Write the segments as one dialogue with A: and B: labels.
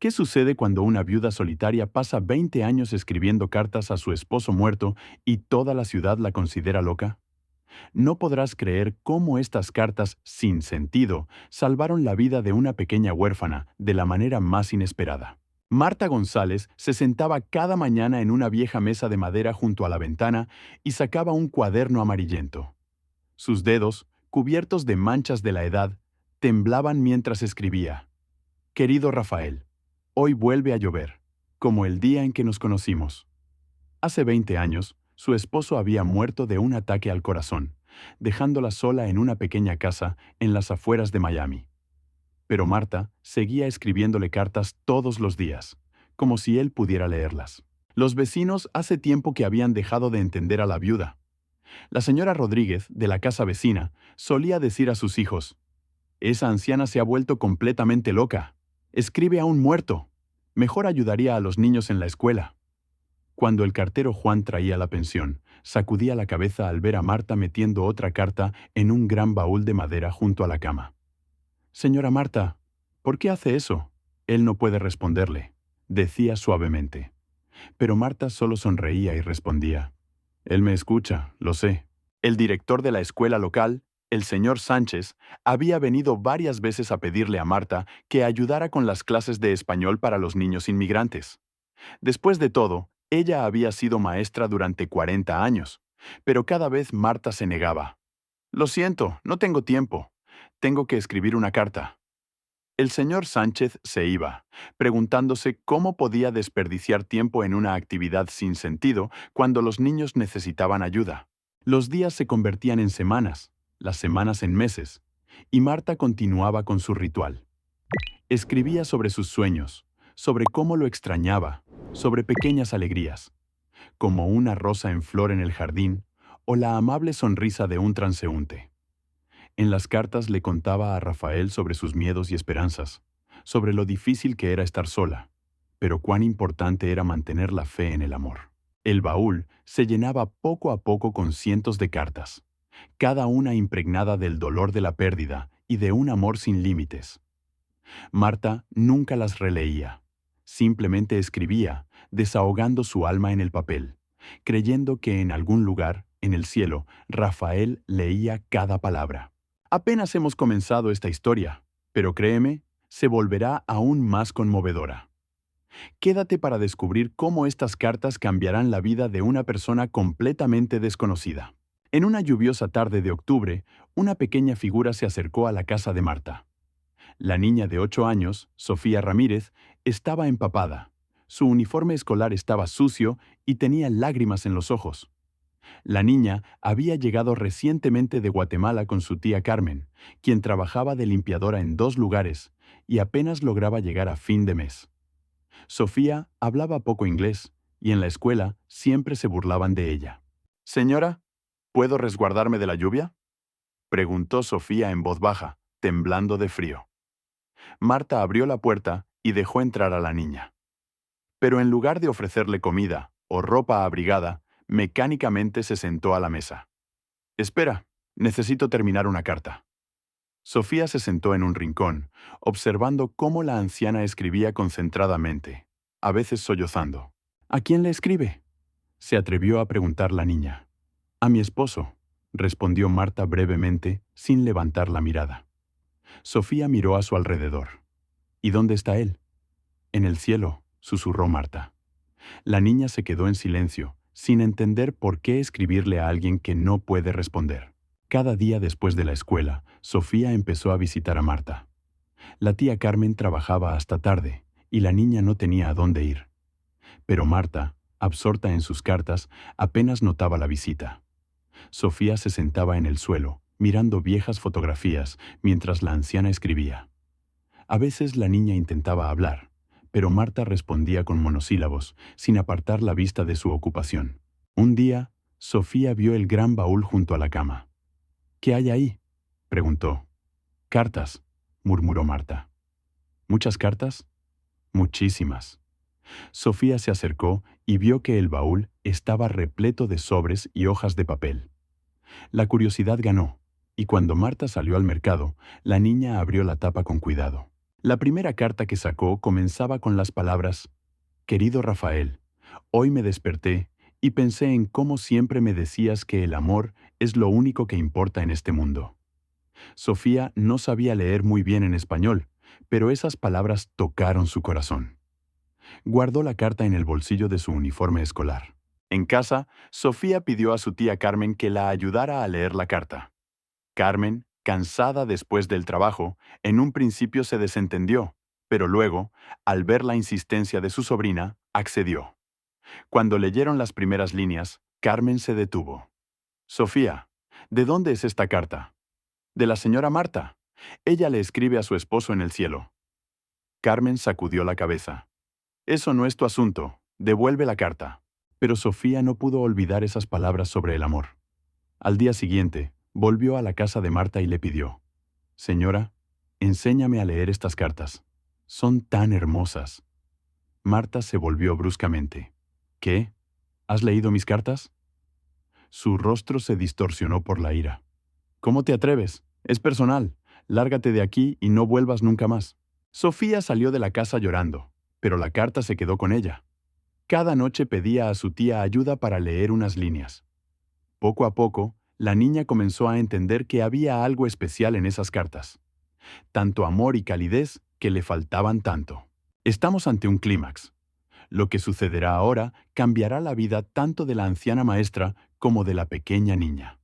A: ¿Qué sucede cuando una viuda solitaria pasa 20 años escribiendo cartas a su esposo muerto y toda la ciudad la considera loca? No podrás creer cómo estas cartas sin sentido salvaron la vida de una pequeña huérfana de la manera más inesperada. Marta González se sentaba cada mañana en una vieja mesa de madera junto a la ventana y sacaba un cuaderno amarillento. Sus dedos, cubiertos de manchas de la edad, temblaban mientras escribía. Querido Rafael, hoy vuelve a llover, como el día en que nos conocimos. Hace 20 años, su esposo había muerto de un ataque al corazón, dejándola sola en una pequeña casa en las afueras de Miami. Pero Marta seguía escribiéndole cartas todos los días, como si él pudiera leerlas. Los vecinos hace tiempo que habían dejado de entender a la viuda. La señora Rodríguez, de la casa vecina, solía decir a sus hijos: «Esa anciana se ha vuelto completamente loca. Escribe a un muerto. Mejor ayudaría a los niños en la escuela». Cuando el cartero Juan traía la pensión, sacudía la cabeza al ver a Marta metiendo otra carta en un gran baúl de madera junto a la cama. «Señora Marta, ¿por qué hace eso?». Él no puede responderle, decía suavemente. Pero Marta solo sonreía y respondía: «Él me escucha, lo sé». El director de la escuela local, el señor Sánchez, había venido varias veces a pedirle a Marta que ayudara con las clases de español para los niños inmigrantes. Después de todo, ella había sido maestra durante 40 años, pero cada vez Marta se negaba. «Lo siento, no tengo tiempo. Tengo que escribir una carta». El señor Sánchez se iba, preguntándose cómo podía desperdiciar tiempo en una actividad sin sentido cuando los niños necesitaban ayuda. Los días se convertían en semanas, las semanas en meses, y Marta continuaba con su ritual. Escribía sobre sus sueños, sobre cómo lo extrañaba, sobre pequeñas alegrías, como una rosa en flor en el jardín o la amable sonrisa de un transeúnte. En las cartas le contaba a Rafael sobre sus miedos y esperanzas, sobre lo difícil que era estar sola, pero cuán importante era mantener la fe en el amor. El baúl se llenaba poco a poco con cientos de cartas, cada una impregnada del dolor de la pérdida y de un amor sin límites. Marta nunca las releía, simplemente escribía, desahogando su alma en el papel, creyendo que en algún lugar, en el cielo, Rafael leía cada palabra. Apenas hemos comenzado esta historia, pero créeme, se volverá aún más conmovedora. Quédate para descubrir cómo estas cartas cambiarán la vida de una persona completamente desconocida. En una lluviosa tarde de octubre, una pequeña figura se acercó a la casa de Marta. La niña de 8 años, Sofía Ramírez, estaba empapada. Su uniforme escolar estaba sucio y tenía lágrimas en los ojos. La niña había llegado recientemente de Guatemala con su tía Carmen, quien trabajaba de limpiadora en 2 lugares y apenas lograba llegar a fin de mes. Sofía hablaba poco inglés y en la escuela siempre se burlaban de ella. «Señora, ¿puedo resguardarme de la lluvia?», preguntó Sofía en voz baja, temblando de frío. Marta abrió la puerta y dejó entrar a la niña. Pero en lugar de ofrecerle comida o ropa abrigada, mecánicamente se sentó a la mesa. «Espera, necesito terminar una carta». Sofía se sentó en un rincón, observando cómo la anciana escribía concentradamente, a veces sollozando. «¿A quién le escribe?», se atrevió a preguntar la niña. «A mi esposo», respondió Marta brevemente, sin levantar la mirada. Sofía miró a su alrededor. «¿Y dónde está él?». «En el cielo», susurró Marta. La niña se quedó en silencio, sin entender por qué escribirle a alguien que no puede responder. Cada día después de la escuela, Sofía empezó a visitar a Marta. La tía Carmen trabajaba hasta tarde, y la niña no tenía a dónde ir. Pero Marta, absorta en sus cartas, apenas notaba la visita. Sofía se sentaba en el suelo, mirando viejas fotografías, mientras la anciana escribía. A veces la niña intentaba hablar, pero Marta respondía con monosílabos, sin apartar la vista de su ocupación. Un día, Sofía vio el gran baúl junto a la cama. «¿Qué hay ahí?», preguntó. «Cartas», murmuró Marta. «¿Muchas cartas?». «Muchísimas». Sofía se acercó y vio que el baúl estaba repleto de sobres y hojas de papel. La curiosidad ganó, y cuando Marta salió al mercado, la niña abrió la tapa con cuidado. La primera carta que sacó comenzaba con las palabras: Querido Rafael, hoy me desperté y pensé en cómo siempre me decías que el amor es lo único que importa en este mundo. Sofía no sabía leer muy bien en español, pero esas palabras tocaron su corazón. Guardó la carta en el bolsillo de su uniforme escolar. En casa, Sofía pidió a su tía Carmen que la ayudara a leer la carta. Carmen, cansada después del trabajo, en un principio se desentendió, pero luego, al ver la insistencia de su sobrina, accedió. Cuando leyeron las primeras líneas, Carmen se detuvo. Sofía, ¿de dónde es esta carta? De la señora Marta. Ella le escribe a su esposo en el cielo. Carmen sacudió la cabeza. Eso no es tu asunto. Devuelve la carta. Pero Sofía no pudo olvidar esas palabras sobre el amor. Al día siguiente, volvió a la casa de Marta y le pidió: Señora, enséñame a leer estas cartas. Son tan hermosas. Marta se volvió bruscamente. ¿Qué? ¿Has leído mis cartas? Su rostro se distorsionó por la ira. ¿Cómo te atreves? Es personal. Lárgate de aquí y no vuelvas nunca más. Sofía salió de la casa llorando, pero la carta se quedó con ella. Cada noche pedía a su tía ayuda para leer unas líneas. Poco a poco, la niña comenzó a entender que había algo especial en esas cartas. Tanto amor y calidez que le faltaban tanto. Estamos ante un clímax. Lo que sucederá ahora cambiará la vida tanto de la anciana maestra como de la pequeña niña.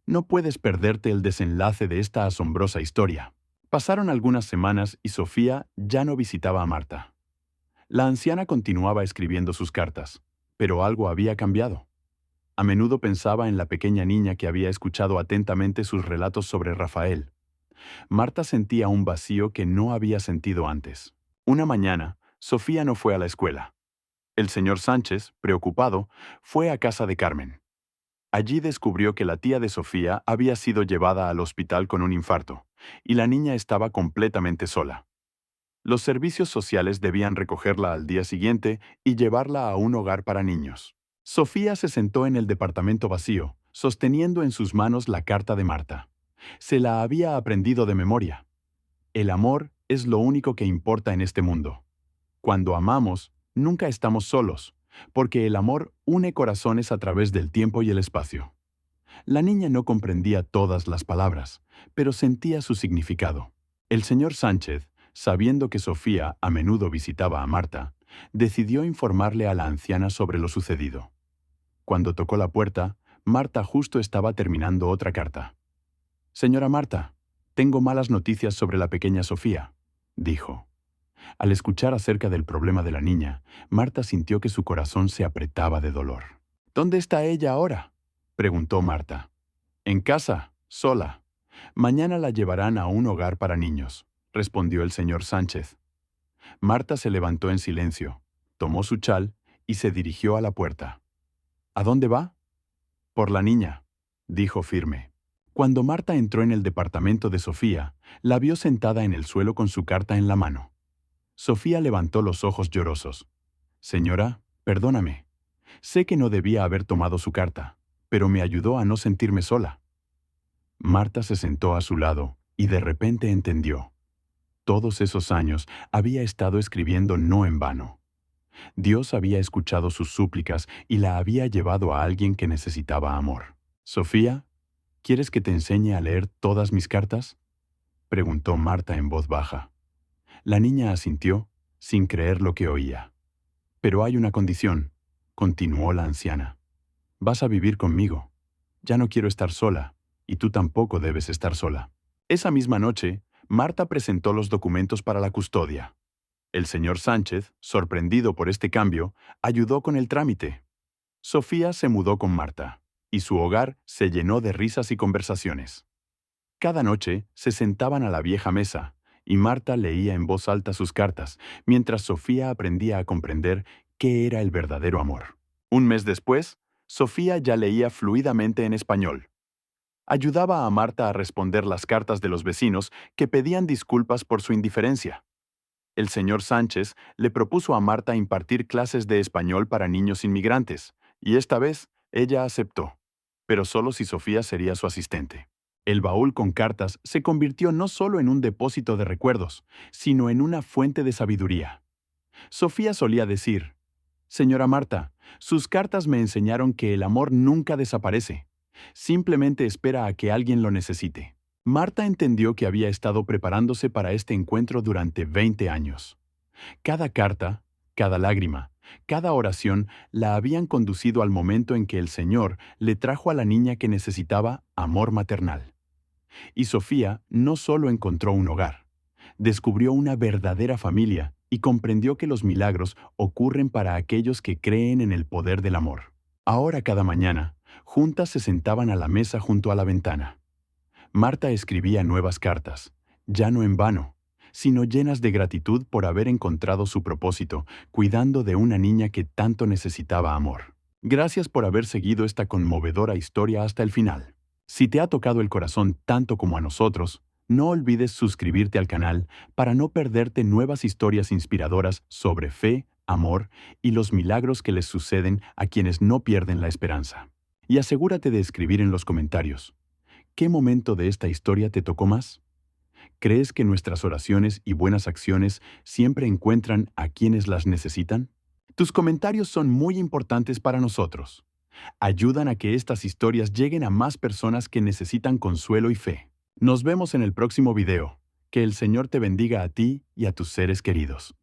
A: No puedes perderte el desenlace de esta asombrosa historia. Pasaron algunas semanas y Sofía ya no visitaba a Marta. La anciana continuaba escribiendo sus cartas, pero algo había cambiado. A menudo pensaba en la pequeña niña que había escuchado atentamente sus relatos sobre Rafael. Marta sentía un vacío que no había sentido antes. Una mañana, Sofía no fue a la escuela. El señor Sánchez, preocupado, fue a casa de Carmen. Allí descubrió que la tía de Sofía había sido llevada al hospital con un infarto, y la niña estaba completamente sola. Los servicios sociales debían recogerla al día siguiente y llevarla a un hogar para niños. Sofía se sentó en el departamento vacío, sosteniendo en sus manos la carta de Marta. Se la había aprendido de memoria. El amor es lo único que importa en este mundo. Cuando amamos, nunca estamos solos, porque el amor une corazones a través del tiempo y el espacio. La niña no comprendía todas las palabras, pero sentía su significado. El señor Sánchez, sabiendo que Sofía a menudo visitaba a Marta, decidió informarle a la anciana sobre lo sucedido. Cuando tocó la puerta, Marta justo estaba terminando otra carta. «Señora Marta, tengo malas noticias sobre la pequeña Sofía», dijo. Al escuchar acerca del problema de la niña, Marta sintió que su corazón se apretaba de dolor. «¿Dónde está ella ahora?», preguntó Marta. «En casa, sola. Mañana la llevarán a un hogar para niños», respondió el señor Sánchez. Marta se levantó en silencio, tomó su chal y se dirigió a la puerta. «¿A dónde va?». «Por la niña», dijo firme. Cuando Marta entró en el departamento de Sofía, la vio sentada en el suelo con su carta en la mano. Sofía levantó los ojos llorosos. «Señora, perdóname. Sé que no debía haber tomado su carta, pero me ayudó a no sentirme sola». Marta se sentó a su lado y de repente entendió. Todos esos años había estado escribiendo no en vano. Dios había escuchado sus súplicas y la había llevado a alguien que necesitaba amor. «Sofía, ¿quieres que te enseñe a leer todas mis cartas?», preguntó Marta en voz baja. La niña asintió, sin creer lo que oía. «Pero hay una condición», continuó la anciana. «Vas a vivir conmigo. Ya no quiero estar sola, y tú tampoco debes estar sola». Esa misma noche, Marta presentó los documentos para la custodia. El señor Sánchez, sorprendido por este cambio, ayudó con el trámite. Sofía se mudó con Marta, y su hogar se llenó de risas y conversaciones. Cada noche se sentaban a la vieja mesa, y Marta leía en voz alta sus cartas, mientras Sofía aprendía a comprender qué era el verdadero amor. Un mes después, Sofía ya leía fluidamente en español. Ayudaba a Marta a responder las cartas de los vecinos que pedían disculpas por su indiferencia. El señor Sánchez le propuso a Marta impartir clases de español para niños inmigrantes, y esta vez ella aceptó, pero solo si Sofía sería su asistente. El baúl con cartas se convirtió no solo en un depósito de recuerdos, sino en una fuente de sabiduría. Sofía solía decir: Señora Marta, sus cartas me enseñaron que el amor nunca desaparece. Simplemente espera a que alguien lo necesite. Marta entendió que había estado preparándose para este encuentro durante 20 años. Cada carta, cada lágrima, cada oración la habían conducido al momento en que el Señor le trajo a la niña que necesitaba amor maternal. Y Sofía no solo encontró un hogar, descubrió una verdadera familia y comprendió que los milagros ocurren para aquellos que creen en el poder del amor. Ahora cada mañana, juntas se sentaban a la mesa junto a la ventana. Marta escribía nuevas cartas, ya no en vano, sino llenas de gratitud por haber encontrado su propósito, cuidando de una niña que tanto necesitaba amor. Gracias por haber seguido esta conmovedora historia hasta el final. Si te ha tocado el corazón tanto como a nosotros, no olvides suscribirte al canal para no perderte nuevas historias inspiradoras sobre fe, amor y los milagros que les suceden a quienes no pierden la esperanza. Y asegúrate de escribir en los comentarios: ¿qué momento de esta historia te tocó más? ¿Crees que nuestras oraciones y buenas acciones siempre encuentran a quienes las necesitan? Tus comentarios son muy importantes para nosotros. Ayudan a que estas historias lleguen a más personas que necesitan consuelo y fe. Nos vemos en el próximo video. Que el Señor te bendiga a ti y a tus seres queridos.